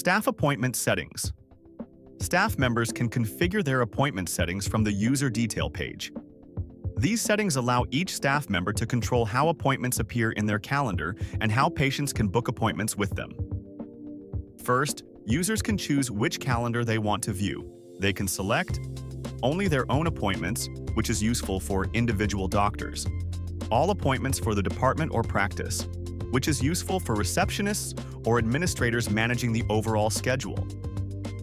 Staff appointment settings. Staff members can configure their appointment settings from the user detail page. These settings allow each staff member to control how appointments appear in their calendar and how patients can book appointments with them. First, users can choose which calendar they want to view. They can select only their own appointments, which is useful for individual doctors, all appointments for the department or practice, which is useful for receptionists or administrators managing the overall schedule.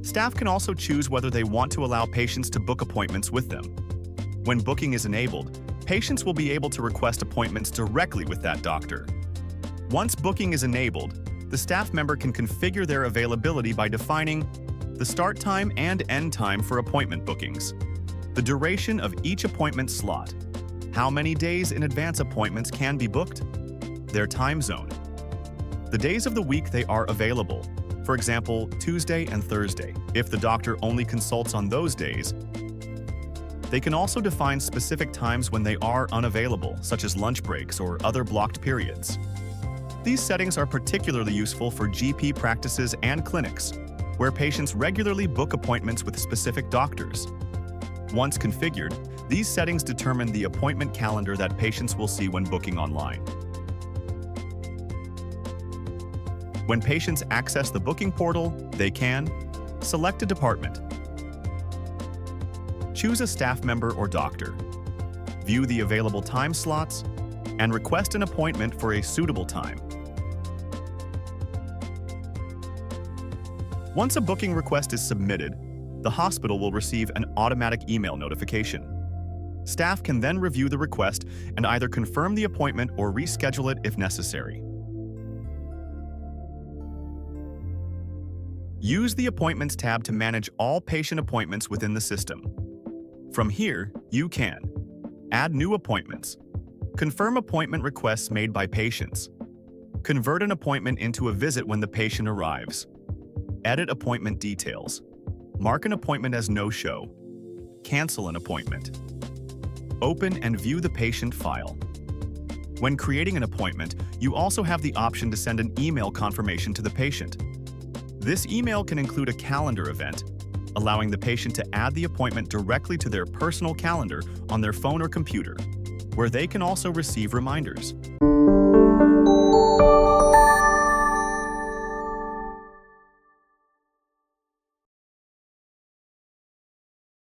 Staff can also choose whether they want to allow patients to book appointments with them. When booking is enabled, patients will be able to request appointments directly with that doctor. Once booking is enabled, the staff member can configure their availability by defining the start time and end time for appointment bookings, the duration of each appointment slot, how many days in advance appointments can be booked, their time zone, the days of the week they are available, for example, Tuesday and Thursday, if the doctor only consults on those days. They can also define specific times when they are unavailable, such as lunch breaks or other blocked periods. These settings are particularly useful for GP practices and clinics, where patients regularly book appointments with specific doctors. Once configured, these settings determine the appointment calendar that patients will see when booking online. When patients access the booking portal, they can select a department, choose a staff member or doctor, view the available time slots, and request an appointment for a suitable time. Once a booking request is submitted, the hospital will receive an automatic email notification. Staff can then review the request and either confirm the appointment or reschedule it if necessary. Use the Appointments tab to manage all patient appointments within the system. From here, you can add new appointments, confirm appointment requests made by patients, convert an appointment into a visit when the patient arrives, edit appointment details, mark an appointment as no-show, cancel an appointment, open and view the patient file. When creating an appointment, you also have the option to send an email confirmation to the patient. This email can include a calendar event, allowing the patient to add the appointment directly to their personal calendar on their phone or computer, where they can also receive reminders.